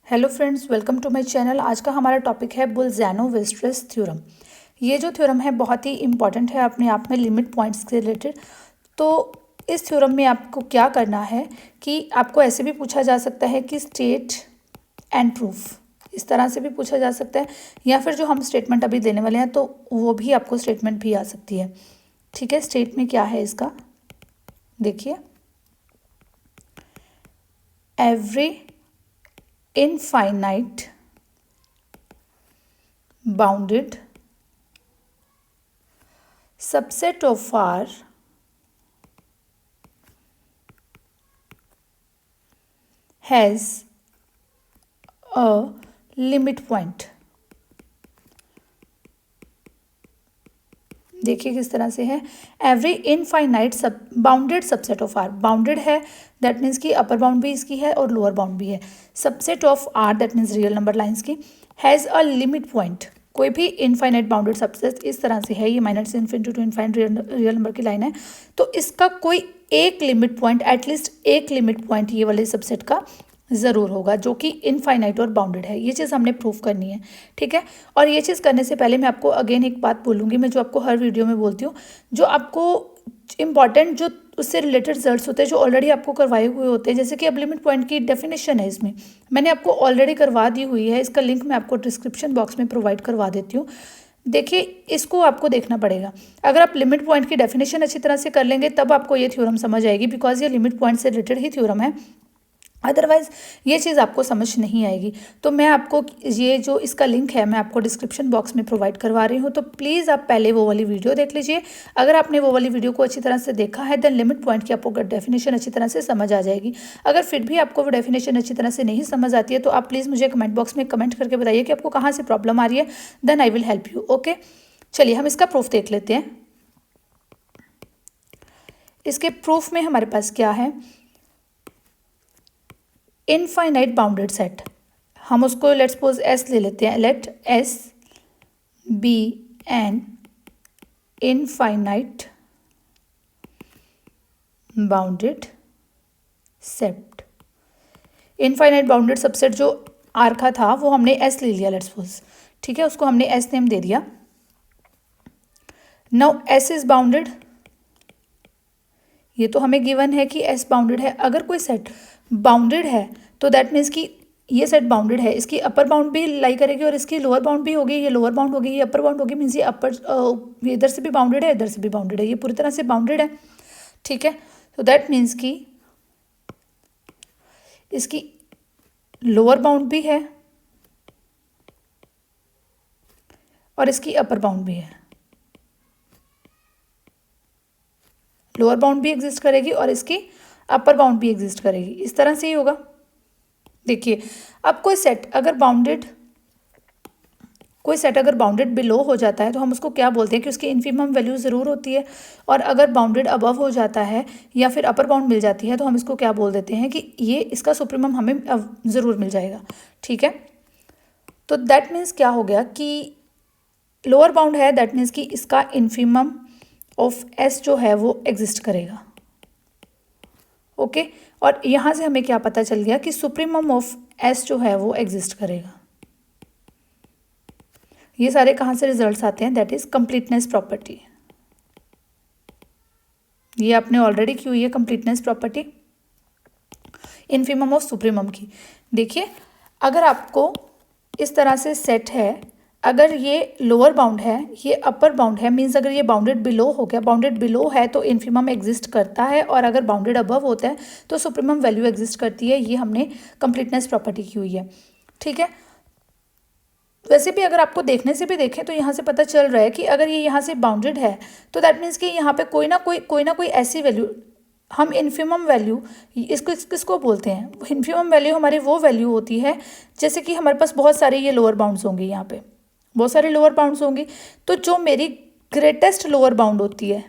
Hello friends, welcome to my channel. आज का हमारा टॉपिक है बोल्ज़ानो-वीस्ट्रस थ्योरम। ये जो थ्योरम है बहुत ही इंपॉर्टेंट है अपने आप में लिमिट पॉइंट्स से रिलेटेड। तो इस थ्योरम में आपको क्या करना है कि आपको ऐसे भी पूछा जा सकता है कि स्टेट एंड प्रूफ, इस तरह से भी पूछा जा सकता है, या फिर जो हम स्टेटमेंट अभी देने वाले हैं तो वो भी आपको स्टेटमेंट भी आ सकती है। ठीक है, स्टेट में क्या है इसका देखिए, every infinite bounded subset of R has a limit point। देखिए किस तरह से है, every infinite sub bounded subset of R, bounded है दैट मीन्स कि अपर बाउंड भी इसकी है और लोअर बाउंड भी है, subset of R that means real number lines की, हैज़ अ लिमिट पॉइंट। कोई भी इनफाइनाइट बाउंडेड सबसेट इस तरह से है, ये माइनस से infinity to infinite real number की लाइन है, तो इसका कोई एक लिमिट पॉइंट, एटलीस्ट एक लिमिट पॉइंट ये वाले सबसेट का ज़रूर होगा जो कि इनफाइनाइट और बाउंडेड है। ये चीज़ हमने प्रूफ करनी है, ठीक है। और ये चीज़ करने से पहले मैं आपको अगेन एक बात बोलूँगी, मैं जो आपको हर वीडियो में बोलती हूँ, जो आपको इम्पॉर्टेंट जो उससे रिलेटेड रिजल्ट्स होते हैं जो ऑलरेडी आपको करवाए हुए होते हैं, जैसे कि अब लिमिट पॉइंट की डेफिनेशन है, इसमें मैंने आपको ऑलरेडी करवा दी हुई है, इसका लिंक मैं आपको डिस्क्रिप्शन बॉक्स में प्रोवाइड करवा देती हूँ। देखिए इसको आपको देखना पड़ेगा। अगर आप लिमिट पॉइंट की डेफिनेशन अच्छी तरह से कर लेंगे तब आपको ये थ्योरम समझ आएगी, बिकॉज ये लिमिट पॉइंट से रिलेटेड ही थ्योरम है, अदरवाइज़ ये चीज़ आपको समझ नहीं आएगी। तो मैं आपको ये जो इसका लिंक है मैं आपको डिस्क्रिप्शन बॉक्स में प्रोवाइड करवा रही हूँ, तो प्लीज़ आप पहले वो वाली वीडियो देख लीजिए। अगर आपने वो वाली वीडियो को अच्छी तरह से देखा है देन लिमिट पॉइंट की आपको डेफिनेशन अच्छी तरह से समझ आ जाएगी। अगर फिर भी आपको वो डेफिनेशन अच्छी तरह से नहीं समझ आती है तो आप प्लीज़ मुझे कमेंट बॉक्स में कमेंट करके बताइए कि आपको कहाँ से प्रॉब्लम आ रही है, then I will help you. Okay, चलिए हम इसका प्रूफ देख लेते हैं। इसके प्रूफ में हमारे पास क्या है, इनफाइनाइट बाउंडेड सेट, हम उसको लेट्स सपोज एस ले लेते हैं, let S be an infinite bounded set. Infinite bounded subset जो आर का था वो हमने एस ले लिया लेट्स सपोज, ठीक है, उसको हमने एस नेम दे दिया। नाउ एस इज बाउंडेड, ये तो हमें गिवन है कि एस बाउंडेड है। अगर कोई सेट बाउंडेड है तो दैट मीन्स कि ये सेट बाउंडेड है, इसकी अपर बाउंड भी लाई करेगी और इसकी लोअर बाउंड भी होगी, ये लोअर बाउंड होगी, ये अपर बाउंड होगी, मीन्स ये अपर इधर से भी बाउंडेड है, इधर से भी बाउंडेड है, ये पूरी तरह से बाउंडेड है, ठीक है। तो दैट मीन्स कि इसकी लोअर बाउंड भी है और इसकी अपर बाउंड भी है, लोअर बाउंड भी एग्जिस्ट करेगी और इसकी अपर बाउंड भी एग्जिस्ट करेगी, इस तरह से ही होगा। देखिए अब कोई सेट अगर बाउंडेड बिलो हो जाता है तो हम उसको क्या बोलते हैं कि उसकी इन्फिमम वैल्यू ज़रूर होती है, और अगर बाउंडेड अबव हो जाता है या फिर अपर बाउंड मिल जाती है तो हम इसको क्या बोल देते हैं कि ये इसका सुप्रीमम हमें ज़रूर मिल जाएगा, ठीक है। तो दैट मीन्स क्या हो गया कि लोअर बाउंड है, दैट मीन्स कि इसका इन्फिमम ऑफ एस जो है वो एग्जिस्ट करेगा, ओके। और यहाँ से हमें क्या पता चल गया कि सुप्रीमम ऑफ एस जो है वो एग्जिस्ट करेगा। ये सारे कहाँ से रिजल्ट्स आते हैं, दैट इज कंप्लीटनेस प्रॉपर्टी। ये आपने ऑलरेडी की हुई है completeness property infimum of supremum की। देखिए अगर आपको इस तरह से सेट है, अगर ये लोअर बाउंड है ये अपर बाउंड है, मीन्स अगर ये बाउंडेड बिलो हो गया, बाउंडेड बिलो है तो इन्फिमम एग्जिस्ट करता है, और अगर बाउंडेड अबव होता है तो सुप्रीमम वैल्यू एग्जिस्ट करती है। ये हमने कंप्लीटनेस प्रॉपर्टी की हुई है, ठीक है। वैसे भी अगर आपको देखने से भी देखें तो यहाँ से पता चल रहा है कि अगर ये यहाँ से बाउंडेड है तो दैट मीन्स कि यहाँ पे कोई ना कोई ऐसी वैल्यू, हम इन्फिमम वैल्यू इसको किसको बोलते हैं, इन्फिमम वैल्यू हमारी वो वैल्यू होती है जैसे कि हमारे पास बहुत सारे ये लोअर बाउंड्स होंगे, यहाँ पे बहुत सारे लोअर बाउंड्स होंगी, तो जो मेरी ग्रेटेस्ट लोअर बाउंड होती है,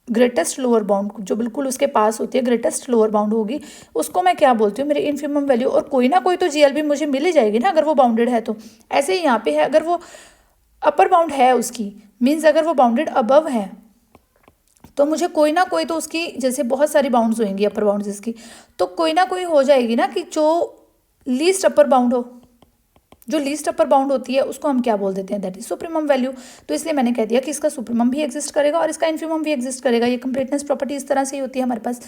ग्रेटेस्ट लोअर बाउंड जो बिल्कुल उसके पास होती है, ग्रेटेस्ट लोअर बाउंड होगी, उसको मैं क्या बोलती हूँ, मेरी इन्फिमम वैल्यू। और कोई ना कोई तो जीएलबी मुझे मिल ही जाएगी ना अगर वो बाउंडेड है तो। ऐसे ही यहाँ पे है, अगर वो अपर बाउंड है उसकी, मीन्स अगर वो बाउंडेड अबव है तो मुझे कोई ना कोई तो उसकी, जैसे बहुत सारी बाउंड्स होंगी अपर बाउंड्स इसकी, तो कोई ना कोई हो जाएगी ना कि जो लीस्ट अपर बाउंड हो, जो लीस्ट अपर बाउंड होती है उसको हम क्या बोल देते हैं, दैट इज सुप्रीमम वैल्यू। तो इसलिए मैंने कह दिया कि इसका सुप्रीमम भी एग्जिस्ट करेगा और इसका इन्फीमम भी एग्जिस्ट करेगा। ये कंप्लीटनेस प्रॉपर्टी इस तरह से ही होती है हमारे पास।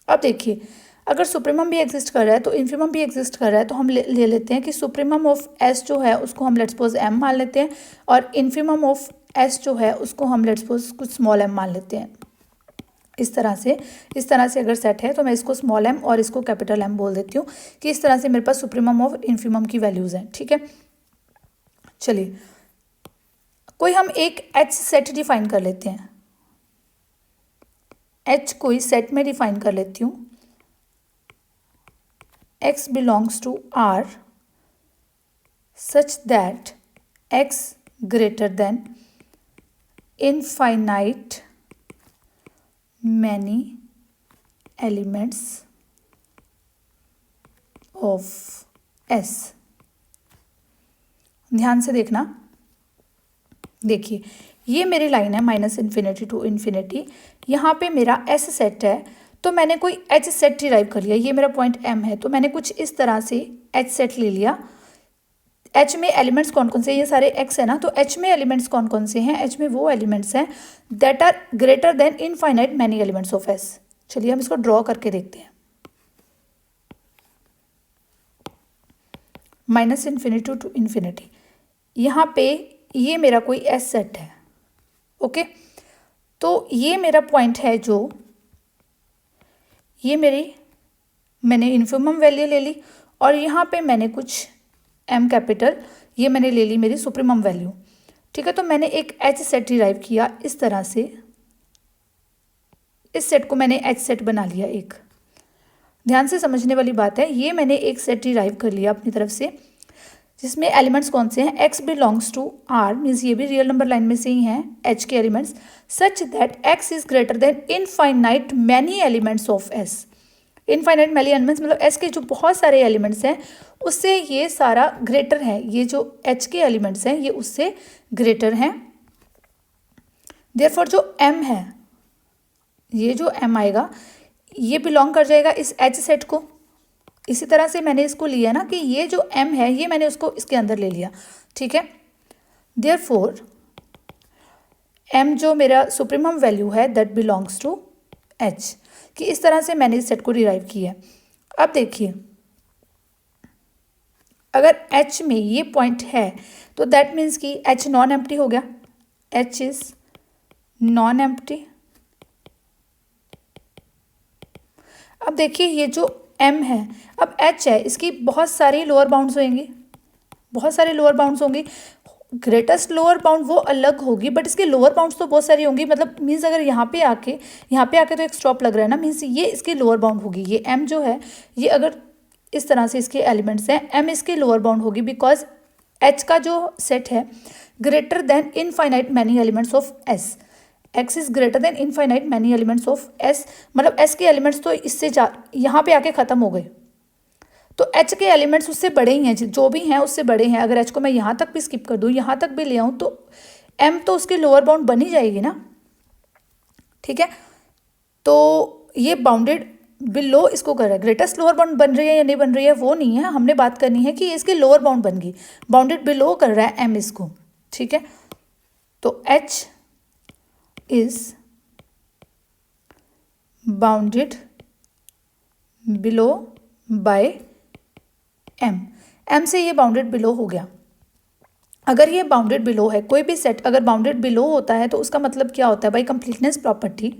अब देखिए, अगर सुप्रीमम भी एग्जिस्ट कर रहा है तो इन्फीमम भी एग्जिस्ट कर रहा है, तो हम ले लेते हैं कि सुप्रीमम ऑफ एस जो है उसको हम लेट्स सपोज एम मान लेते हैं, और इन्फीमम ऑफ एस जो है उसको हम लेट्स सपोज कुछ स्मॉल एम मान लेते हैं। इस तरह से अगर सेट है तो मैं इसको स्मॉल एम और इसको कैपिटल एम बोल देती हूँ कि इस तरह से मेरे पास सुप्रीमम और इन्फीमम की वैल्यूज़ हैं। ठीक है, चलिए कोई हम एक एच सेट डिफाइन कर लेते हैं। एच कोई सेट में डिफाइन कर लेती हूँ। X belongs to R such that X greater than infinite many elements of S। ध्यान से देखना, देखिए ये मेरी लाइन है माइनस इन्फिनिटी टू इन्फिनिटी, यहाँ पे मेरा S सेट है, तो मैंने कोई H सेट डिराइव कर लिया। ये मेरा पॉइंट M है, तो मैंने कुछ इस तरह से H सेट ले लिया। H में एलिमेंट्स कौन कौन से हैं, ये सारे X है ना, तो H में एलिमेंट्स कौन कौन से हैं, H में वो एलिमेंट्स हैं that are greater than infinite many elements of S। चलिए हम इसको ड्रॉ करके देखते हैं। माइनस इन्फिनिटी टू इन्फिनिटी, यहाँ पे ये मेरा कोई S सेट है। ओके, तो ये मेरा पॉइंट है, जो ये मैंने इन्फीमम वैल्यू ले ली, और यहाँ पे मैंने कुछ M कैपिटल, ये मैंने ले ली मेरी सुप्रीमम वैल्यू। ठीक है, तो मैंने एक H सेट डिराइव किया इस तरह से, इस सेट को मैंने H सेट बना लिया। एक ध्यान से समझने वाली बात है, ये मैंने एक सेट डिराइव कर लिया अपनी तरफ से, जिसमें एलिमेंट्स कौन से हैं, x belongs to r, means ये भी रियल नंबर लाइन में से ही हैं H के elements, such that x is greater than infinite many elements of S। Infinite many elements मतलब S के जो बहुत सारे एलिमेंट्स हैं उससे ये सारा ग्रेटर है, ये जो H के एलिमेंट्स हैं ये उससे ग्रेटर हैं। देयरफॉर जो M है, ये जो M आएगा ये बिलोंग कर जाएगा इस H सेट को। इसी तरह से मैंने इसको लिया ना कि ये जो M है ये मैंने उसको इसके अंदर ले लिया। ठीक है, देयरफॉर M जो मेरा सुप्रीमम वैल्यू है दैट बिलोंग्स टू H, कि इस तरह से मैंने इस सेट को डिराइव किया है। अब देखिए, अगर H में ये पॉइंट है तो दैट मीन्स कि H नॉन एम्प्टी हो गया, H इज नॉन एम्प्टी। अब देखिए ये जो M है, अब H है, इसकी बहुत सारी लोअर बाउंड्स होंगी, बहुत सारे लोअर बाउंड्स होंगी। ग्रेटेस्ट लोअर बाउंड वो अलग होगी, बट इसके लोअर बाउंड्स तो बहुत सारी होंगी। मतलब मीन्स अगर यहाँ पे आके तो एक स्टॉप लग रहा है ना, मीन्स ये इसकी लोअर बाउंड होगी। ये M जो है ये अगर इस तरह से इसके एलिमेंट्स हैं, M इसकी लोअर बाउंड होगी, बिकॉज H का जो सेट है greater than infinite many elements of S। X is greater than infinite many elements of S, मतलब S के एलिमेंट्स तो इससे यहाँ पे आके ख़त्म हो गए, तो H के एलिमेंट्स उससे बड़े ही हैं, जो भी हैं उससे बड़े हैं। अगर H को मैं यहाँ तक भी स्किप कर दूँ, यहाँ तक भी ले आऊँ, तो M तो उसकी लोअर बाउंड बन ही जाएगी ना। ठीक है, तो ये बाउंडेड बिलो इसको कर रहा है। ग्रेटेस्ट लोअर बाउंड बन रही है या नहीं बन रही है वो नहीं है, हमने बात करनी है कि इसकी लोअर बाउंड बन गई, बाउंडेड बिलो कर रहा है M इसको। ठीक है, तो H is bounded below by M से ये बाउंडेड बिलो हो गया। अगर ये बाउंडेड बिलो है, कोई भी सेट अगर बाउंडेड बिलो होता है तो उसका मतलब क्या होता है, बाय कंप्लीटनेस प्रॉपर्टी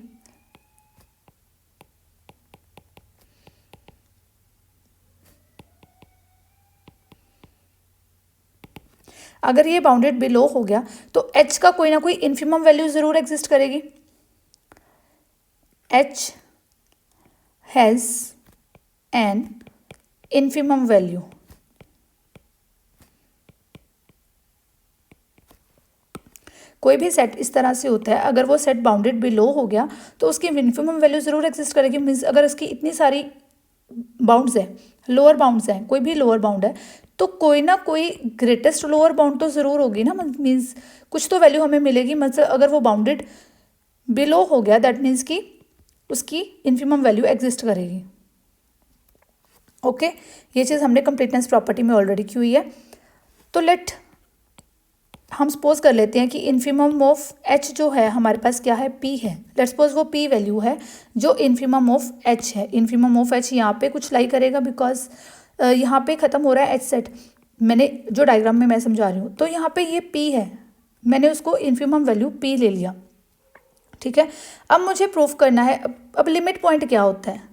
अगर ये बाउंडेड बिलो हो गया तो H का कोई ना कोई इन्फीमम वैल्यू ज़रूर एग्जिस्ट करेगी। H has an infimum value. कोई भी सेट इस तरह से होता है, अगर वो सेट बाउंडेड बिलो हो गया तो उसकी इन्फीमम वैल्यू ज़रूर एग्जिस्ट करेगी। मीन्स अगर इसकी इतनी सारी बाउंड्स हैं, लोअर बाउंड्स हैं, कोई भी लोअर बाउंड है, तो कोई ना कोई ग्रेटेस्ट लोअर बाउंड तो ज़रूर होगी ना। मीन्स कुछ तो वैल्यू हमें मिलेगी। मतलब अगर वो बाउंडेड बिलो हो गया दैट मीन्स कि उसकी इन्फीमम वैल्यू एग्जिस्ट करेगी। ओके, ये चीज़ हमने कंप्लीटनेस प्रॉपर्टी में ऑलरेडी की हुई है। तो हम सपोज कर लेते हैं कि इन्फिमम ऑफ एच जो है हमारे पास क्या है, पी है। लेट्स सपोज वो पी वैल्यू है जो इन्फिमम ऑफ एच है। इन्फिमम ऑफ एच यहाँ पे कुछ लाई करेगा बिकॉज यहाँ पे ख़त्म हो रहा है एच सेट, मैंने जो डायग्राम में मैं समझा रही हूँ। तो यहाँ पे ये पी है, मैंने उसको इन्फिमम वैल्यू पी ले लिया, ठीक है। अब मुझे प्रूफ करना है, अब लिमिट पॉइंट क्या होता है।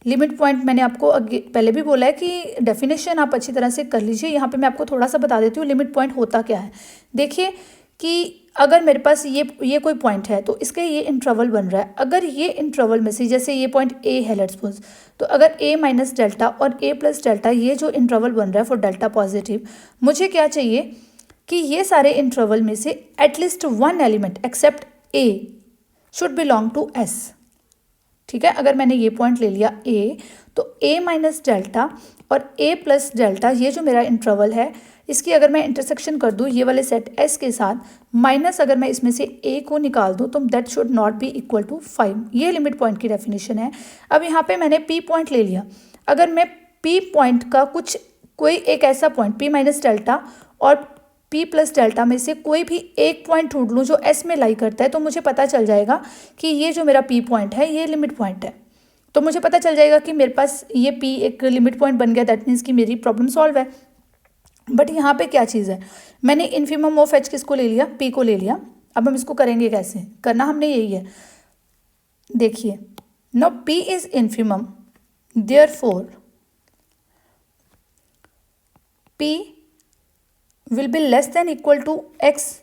लिमिट पॉइंट मैंने आपको पहले भी बोला है कि डेफिनेशन आप अच्छी तरह से कर लीजिए। यहाँ पे मैं आपको थोड़ा सा बता देती हूँ लिमिट पॉइंट होता क्या है। देखिए कि अगर मेरे पास ये कोई पॉइंट है तो इसके ये इंटरवल बन रहा है। अगर ये इंटरवल में से, जैसे ये पॉइंट ए है लेट्स सपोज, तो अगर ए माइनस डेल्टा और ए प्लस डेल्टा ये जो इंटरवल बन रहा है फॉर डेल्टा पॉजिटिव, मुझे क्या चाहिए कि ये सारे इंटरवल में से at least one element except A should belong to S, ठीक है। अगर मैंने ये पॉइंट ले लिया ए, तो ए माइनस डेल्टा और ए प्लस डेल्टा ये जो मेरा इंटरवल है, इसकी अगर मैं इंटरसेक्शन कर दूँ ये वाले सेट एस के साथ, माइनस अगर मैं इसमें से ए को निकाल दूँ तो that should not be equal to 5। ये लिमिट पॉइंट की डेफिनेशन है। अब यहाँ पे मैंने पी पॉइंट ले लिया। अगर मैं पी पॉइंट का कोई एक ऐसा पॉइंट पी माइनस डेल्टा और पी प्लस डेल्टा में से कोई भी एक पॉइंट ढूंढ लूँ जो एस में लाई करता है, तो मुझे पता चल जाएगा कि ये जो मेरा पी पॉइंट है ये लिमिट पॉइंट है। तो मुझे पता चल जाएगा कि मेरे पास ये पी एक लिमिट पॉइंट बन गया, दैट मीन्स कि मेरी प्रॉब्लम सॉल्व है। बट यहाँ पे क्या चीज़ है, मैंने इन्फिमम ऑफ एच किसको ले लिया, पी को ले लिया। अब हम इसको करेंगे कैसे, करना हमने यही है। देखिए no P is infimum, therefore P will be less than equal to X.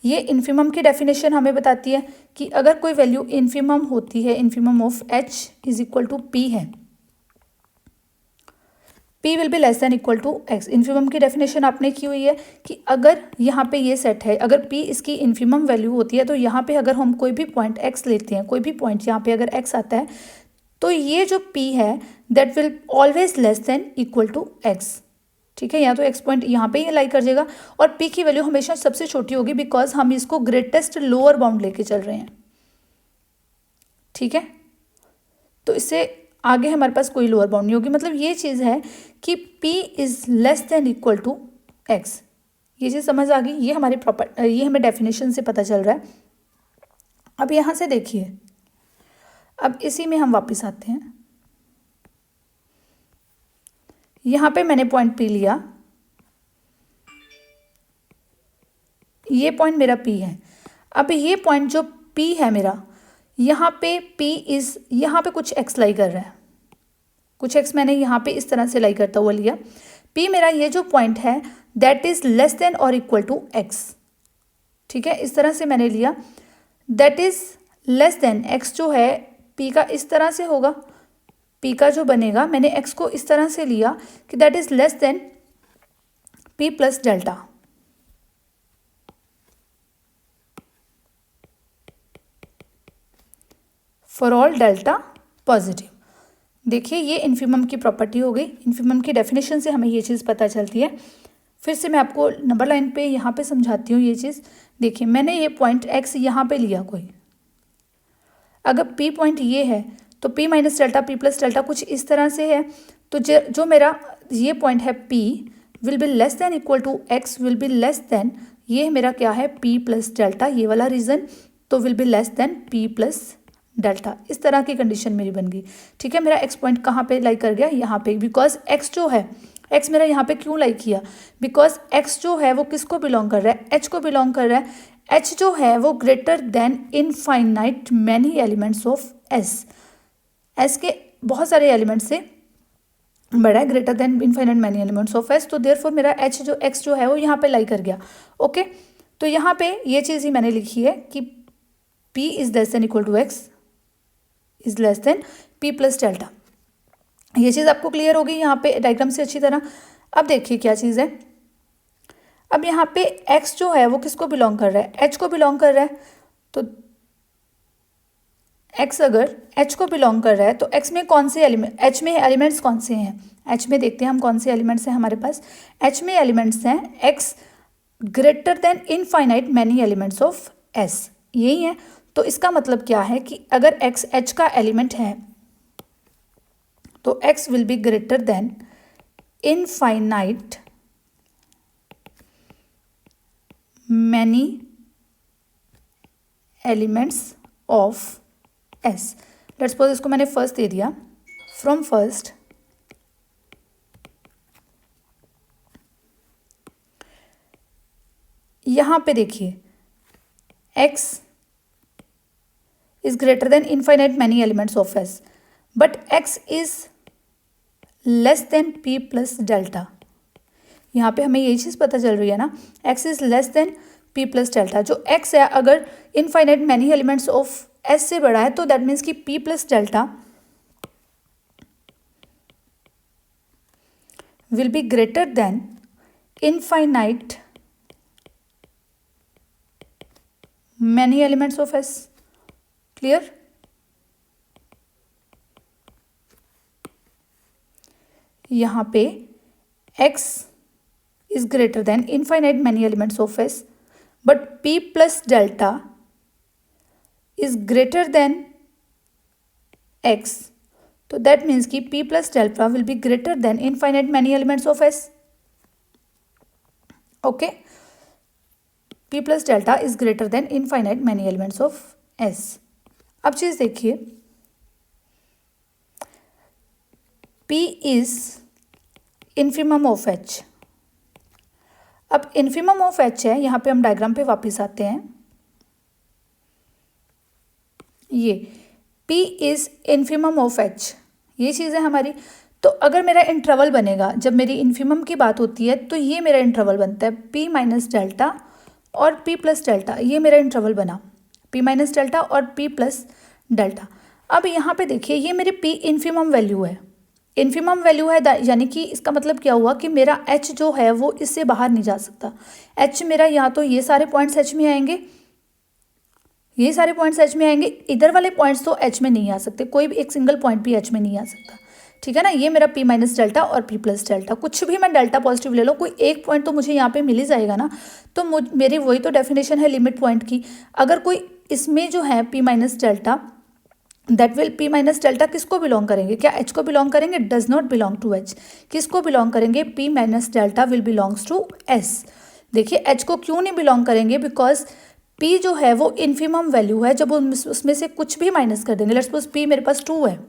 ये इन्फिमम की डेफिनेशन हमें बताती है कि अगर कोई वैल्यू इन्फिमम होती है, infimum of H is equal to P है, P will be less than equal to X. Infimum की डेफिनेशन आपने की हुई है कि अगर यहाँ पे ये सेट है, अगर P इसकी इन्फिमम वैल्यू होती है, तो यहाँ पे अगर हम कोई भी पॉइंट x लेते हैं, कोई भी पॉइंट यहाँ पे अगर x आता है, तो ये जो P है that will always less than equal to x, ठीक है। या तो x पॉइंट यहाँ पे ये लाई कर जाएगा और P की वैल्यू हमेशा सबसे छोटी होगी बिकॉज हम इसको ग्रेटेस्ट लोअर बाउंड लेके चल रहे हैं, ठीक है। तो इससे आगे हमारे पास कोई लोअर बाउंड नहीं होगी। मतलब ये चीज़ है कि P is less than equal to x। ये चीज़ समझ आ गई, ये हमारी ये हमें डेफिनेशन से पता चल रहा है। अब यहाँ से देखिए, अब इसी में हम वापस आते हैं। यहाँ पे मैंने पॉइंट P लिया, ये पॉइंट मेरा P है। अब ये पॉइंट जो P है मेरा, यहाँ पे P इज़, यहाँ पे कुछ x लाई कर रहा है, कुछ x मैंने यहाँ पे इस तरह से लाई करता हुआ लिया। P मेरा ये जो पॉइंट है दैट इज़ लेस देन और इक्वल टू x, ठीक है। इस तरह से मैंने लिया, that is less then x जो है P का इस तरह से होगा, P का जो बनेगा, मैंने x को इस तरह से लिया कि that is less than P plus delta. For all delta positive. देखिए ये इन्फिमम की प्रॉपर्टी हो गई। इन्फिमम की डेफिनेशन से हमें ये चीज़ पता चलती है। फिर से मैं आपको नंबर लाइन पे यहाँ पे समझाती हूँ ये चीज़। देखिए मैंने ये पॉइंट x यहाँ पे लिया कोई, अगर P पॉइंट ये है तो P minus delta P plus delta कुछ इस तरह से है। तो जो मेरा ये पॉइंट है P will be less than equal to x will be less than, ये मेरा क्या है P प्लस डेल्टा, ये वाला रीज़न, तो will be less than P plus delta. इस तरह की कंडीशन मेरी बन गई, ठीक है। मेरा x पॉइंट कहाँ पे लाई कर गया, यहाँ पे, बिकॉज x जो है, x मेरा यहाँ पे क्यों लाई किया, बिकॉज x जो है वो किसको बिलोंग कर रहा है, h को बिलोंग कर रहा है। h जो है वो greater than infinite many elements of s के बहुत सारे एलिमेंट्स से बड़ा है, greater than infinite many elements of s। तो देयरफॉर मेरा x जो है वो यहाँ पे लाई कर गया, ओके। तो यहाँ पे ये चीज़ ही मैंने लिखी है कि p is less than equal to x is less than P plus delta. ये चीज़ आपको क्लियर होगी यहाँ पे डायग्राम से अच्छी तरह। अब देखिए क्या चीज़ है, अब यहाँ पे x जो है वो किसको बिलोंग कर रहा है, h को बिलोंग कर रहा है। तो x अगर h को बिलोंग कर रहा है तो x में कौन से एलिमेंट, h में एलिमेंट्स कौन से हैं, h में देखते हैं हम कौन से एलिमेंट्स हैं हमारे पास। h में एलिमेंट्स हैं x greater than infinite many elements of s, यही है। तो इसका मतलब क्या है कि अगर x h का एलिमेंट है तो x will be greater than infinite many elements of s। Let's suppose इसको मैंने फर्स्ट दे दिया, फ्रॉम फर्स्ट यहाँ पे देखिए x is greater than infinite many elements of s, but x is less than p plus delta। यहाँ पे हमें यही चीज़ पता चल रही है ना, x is less than p plus delta। जो x है अगर infinite many elements of s से बड़ा है तो दैट मीन्स कि p plus delta will be greater than infinite many elements of s। Clear? यहाँ पे x is greater than infinite many elements of s, but p plus delta is greater than x, तो that means कि p plus delta will be greater than infinite many elements of s। okay, p plus delta is greater than infinite many elements of s। अब चीज देखिए, P is infimum of H। अब infimum of H है, यहाँ पे हम diagram पे वापस आते हैं। ये P is infimum of H, ये चीज़ है हमारी। तो अगर मेरा इंटरवल बनेगा, जब मेरी इन्फिमम की बात होती है तो ये मेरा इंटरवल बनता है P माइनस डेल्टा और P प्लस डेल्टा, ये मेरा इंटरवल बना P माइनस डेल्टा और P प्लस डेल्टा। अब यहाँ पे देखिए ये मेरी P इन्फिमम वैल्यू है, इन्फिमम वैल्यू है, यानी कि इसका मतलब क्या हुआ कि मेरा H जो है वो इससे बाहर नहीं जा सकता। H मेरा या तो ये सारे पॉइंट्स H में आएंगे, ये सारे पॉइंट्स H में आएंगे, इधर वाले पॉइंट्स तो H में नहीं आ सकते, कोई भी एक सिंगल पॉइंट भी H में नहीं आ सकता। ठीक है ना, ये मेरा P माइनस डेल्टा और P प्लस डेल्टा, कुछ भी मैं डेल्टा पॉजिटिव ले लो, कोई एक पॉइंट तो मुझे यहाँ पे मिल ही जाएगा ना। तो मेरी वही तो डेफिनेशन है लिमिट पॉइंट की। अगर कोई इसमें जो है P minus delta, that will P minus delta किसको बिलोंग करेंगे? क्या H को बिलोंग करेंगे? Does not belong to H। किसको बिलोंग करेंगे? P minus delta will belongs to S। देखिए H को क्यों नहीं बिलोंग करेंगे? बिकॉज P जो है वो इन्फिमम वैल्यू है, जब उसमें से कुछ भी माइनस कर देंगे। लेट्स सपोज P मेरे पास 2 है,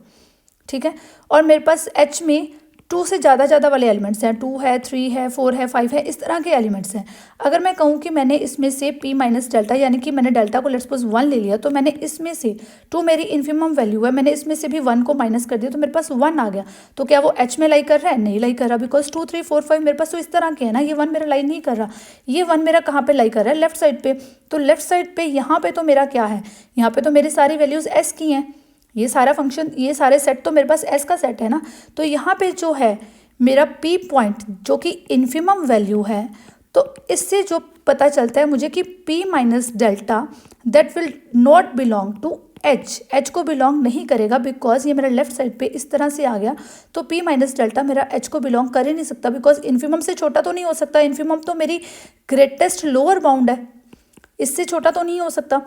ठीक है, और मेरे पास H में 2 से ज़्यादा वाले एलिमेंट्स हैं, 2 है, 3 है, 4 है, 5 है, इस तरह के एलिमेंट्स हैं। अगर मैं कहूँ कि मैंने इसमें से P माइनस डेल्टा, यानी कि मैंने डेल्टा को लेट्स सपोज 1 ले लिया, तो मैंने इसमें से 2 मेरी इन्फिमम वैल्यू है, मैंने इसमें से भी 1 को माइनस कर दिया तो मेरे पास 1 आ गया। तो क्या वो H में लाई कर रहा है? नहीं लाई कर रहा, बिकॉज 2 3 4 5 मेरे पास तो इस तरह के है ना, ये 1 मेरा लाई नहीं कर रहा। ये 1 मेरा कहाँ पर लाई कर रहा है? लेफ्ट साइड पे। तो लेफ्ट साइड पे यहाँ पे तो मेरा क्या है? यहाँ पे तो मेरी सारी वैल्यूज़ S की हैं, ये सारा फंक्शन, ये सारे सेट तो मेरे पास S का सेट है ना। तो यहाँ पे जो है मेरा P पॉइंट जो कि इन्फिमम वैल्यू है, तो इससे जो पता चलता है मुझे कि P minus delta that will not belong to H को बिलोंग नहीं करेगा, बिकॉज ये मेरा लेफ्ट साइड पे इस तरह से आ गया। तो P माइनस डेल्टा मेरा H को बिलोंग कर ही नहीं सकता, बिकॉज इन्फिमम से छोटा तो नहीं हो सकता। इन्फिमम तो मेरी ग्रेटेस्ट लोअर बाउंड है, इससे छोटा तो नहीं हो सकता।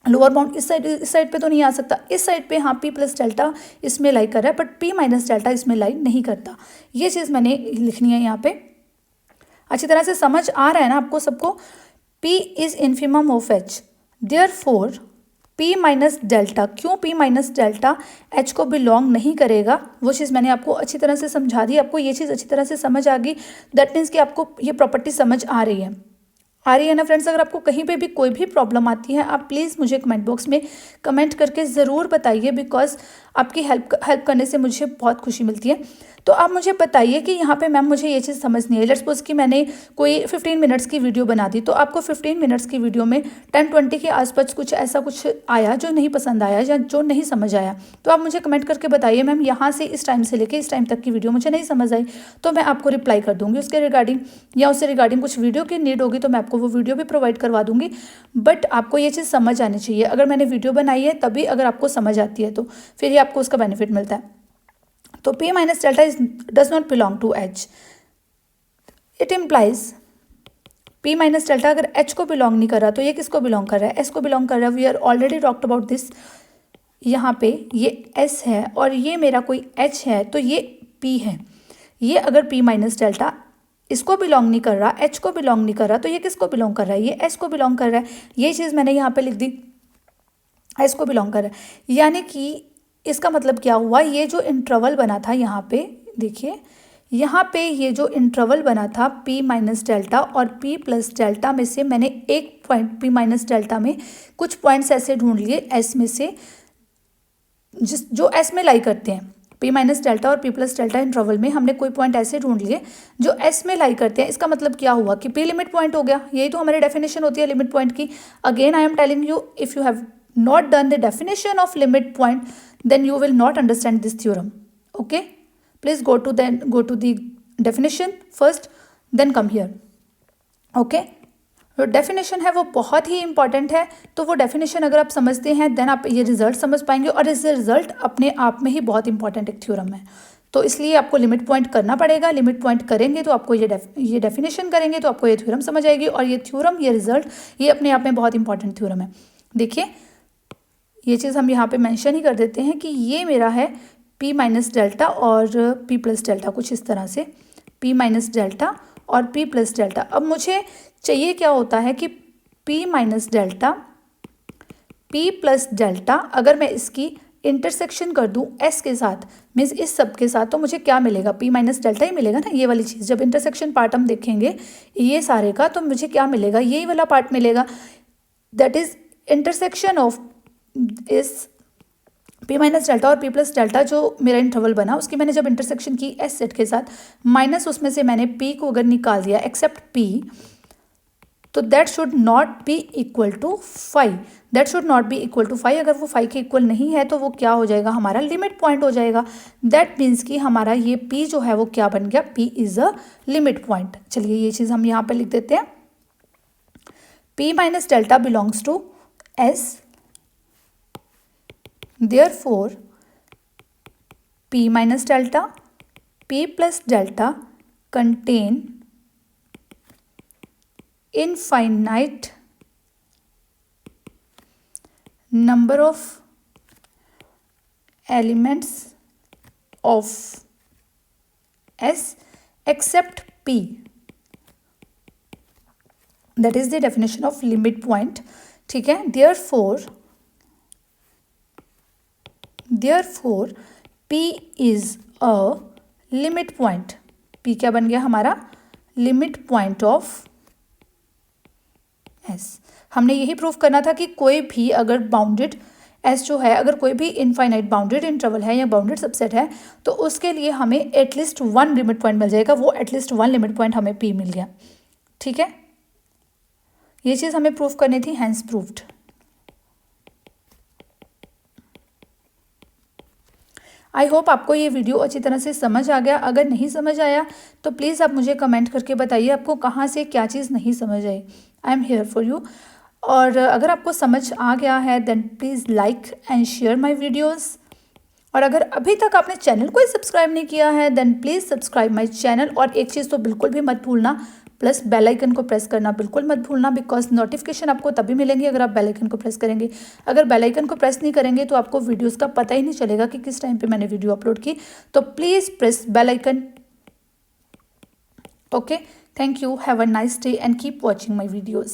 लोअर बाउंड इस साइड पे तो नहीं आ सकता, इस साइड पे हाँ P प्लस डेल्टा इसमें लाई कर रहा है, बट P माइनस डेल्टा इसमें लाई नहीं करता। ये चीज़ मैंने लिखनी है यहाँ पे। अच्छी तरह से समझ आ रहा है ना आपको सबको? P is infimum of H, therefore P minus delta, क्यों P माइनस डेल्टा H को बिलोंग नहीं करेगा, वो चीज़ मैंने आपको अच्छी तरह से समझा दी। आपको ये चीज़ अच्छी तरह से समझ आ गई, दैट मीन्स कि आपको ये प्रॉपर्टी समझ आ रही है ना फ्रेंड्स? अगर आपको कहीं पे भी कोई भी प्रॉब्लम आती है, आप प्लीज़ मुझे कमेंट बॉक्स में कमेंट करके ज़रूर बताइए, बिकॉज आपकी हेल्प करने से मुझे बहुत खुशी मिलती है। तो आप मुझे बताइए कि यहाँ पे मैम मुझे ये चीज़ समझ नहीं है। लेट्स सपोज कि मैंने कोई 15 मिनट्स की वीडियो बना दी, तो आपको 15 मिनट्स की वीडियो में 10-20 के आसपास कुछ ऐसा कुछ आया जो नहीं पसंद आया या जो नहीं समझ आया, तो आप मुझे कमेंट करके बताइए मैम यहाँ से इस टाइम से लेके इस टाइम तक की वीडियो मुझे नहीं समझ आई, तो मैं आपको रिप्लाई कर दूँगी उसके रिगार्डिंग, या उससे रिगार्डिंग कुछ वीडियो की नीड होगी तो मैं आपको वो वीडियो भी प्रोवाइड करवा दूँगी। बट आपको ये चीज़ समझ आनी चाहिए, अगर मैंने वीडियो बनाई है तभी अगर आपको समझ आती है तो फिर ये आपको उसका बेनिफिट मिलता है। तो P minus delta does not belong to H। It implies P minus delta अगर H को बिलोंग नहीं कर रहा तो ये किसको बिलोंग कर रहा है? S को बिलोंग कर रहा है। We are already talked about this यहाँ पे ये S है और ये मेरा कोई H है, तो ये P है। ये अगर P माइनस डेल्टा इसको बिलोंग नहीं कर रहा, H को बिलोंग नहीं कर रहा, तो ये किसको बिलोंग कर रहा है? ये S को बिलोंग कर रहा है। ये चीज़ मैंने यहाँ पे लिख दी, S को बिलोंग कर रहा है। यानी कि इसका मतलब क्या हुआ, ये जो इंटरवल बना था यहाँ पे देखिए, यहाँ पे ये जो इंटरवल बना था P माइनस डेल्टा और P प्लस डेल्टा में से मैंने एक पॉइंट P माइनस डेल्टा में कुछ पॉइंट्स ऐसे ढूंढ लिए S में से जो S में लाई करते हैं। P माइनस डेल्टा और P प्लस डेल्टा इंटरवल में हमने कोई पॉइंट ऐसे ढूंढ लिए जो S में लाई करते हैं। इसका मतलब क्या हुआ कि P लिमिट पॉइंट हो गया। यही तो हमारी डेफिनेशन होती है लिमिट पॉइंट की। Again I am telling you, if you have not done the definition of limit point, then you will not understand this theorem. Okay, please go to the definition first, then come here. Okay, जो definition है वो बहुत ही important है। तो वो definition अगर आप समझते हैं देन आप ये रिजल्ट समझ पाएंगे, और इस रिजल्ट अपने आप में ही बहुत इंपॉर्टेंट एक थ्योरम है। तो इसलिए आपको लिमिट पॉइंट करना पड़ेगा। लिमिट पॉइंट करेंगे तो आपको ये डेफिनेशन करेंगे तो आपको ये थ्योरम समझ आएगी, और ये थ्योरम, ये रिजल्ट, ये अपने आप में बहुत इंपॉर्टेंट थ्योरम है। देखिए ये चीज़ हम यहाँ पे मेंशन ही कर देते हैं कि ये मेरा है P माइनस डेल्टा और P प्लस डेल्टा, कुछ इस तरह से P माइनस डेल्टा और P प्लस डेल्टा। अब मुझे चाहिए क्या होता है कि P minus delta, P plus delta अगर मैं इसकी इंटरसेक्शन कर दूं S के साथ, मीन्स इस सब के साथ, तो मुझे क्या मिलेगा? P माइनस डेल्टा ही मिलेगा ना। ये वाली चीज़ जब इंटरसेक्शन पार्ट हम देखेंगे ये सारे का, तो मुझे क्या मिलेगा? यही वाला पार्ट मिलेगा, दैट इज इंटरसेक्शन ऑफ इस P माइनस डेल्टा और P प्लस डेल्टा जो मेरा इंटरवल बना, उसकी मैंने जब इंटरसेक्शन की S सेट के साथ, माइनस उसमें से मैंने P को अगर निकाल दिया एक्सेप्ट P, तो that should not be equal to 5। That should not be equal to 5। अगर वो 5 के इक्वल नहीं है तो वो क्या हो जाएगा? हमारा लिमिट पॉइंट हो जाएगा। दैट मीन्स कि हमारा ये P जो है वो क्या बन गया? P is a limit point. चलिए ये चीज़ हम यहाँ पे लिख देते हैं। P minus delta belongs to S, therefore P minus delta, P plus delta contain infinite number of elements of S except P. That is the definition of limit point. ठीक है, therefore P is a limit point. P क्या बन गया हमारा? Limit point of S। हमने यही prove करना था कि कोई भी अगर बाउंडेड S जो है, अगर कोई भी इनफाइनाइट बाउंडेड इंटरवल है या बाउंडेड सबसेट है, तो उसके लिए हमें एटलीस्ट 1 लिमिट पॉइंट मिल जाएगा। वो एटलीस्ट 1 लिमिट पॉइंट हमें P मिल गया। ठीक है, ये चीज़ हमें प्रूव करनी थी, हैंस प्रूव्ड। आई होप आपको ये वीडियो अच्छी तरह से समझ आ गया। अगर नहीं समझ आया तो प्लीज़ आप मुझे कमेंट करके बताइए आपको कहाँ से क्या चीज़ नहीं समझ आई। I am here for you. और अगर आपको समझ आ गया है then please like and share my videos. और अगर अभी तक आपने चैनल को ही सब्सक्राइब नहीं किया है then please subscribe my channel. और एक चीज़ तो बिल्कुल भी मत भूलना, प्लस बेल आइकन को प्रेस करना बिल्कुल मत भूलना, बिकॉज नोटिफिकेशन आपको तभी मिलेंगे अगर आप बेल आइकन को प्रेस करेंगे। अगर बेल आइकन को प्रेस नहीं करेंगे तो आपको वीडियोस का पता ही नहीं चलेगा कि किस टाइम पे मैंने वीडियो अपलोड की। तो please press bell icon. Okay, thank you, have a nice day and keep watching my videos.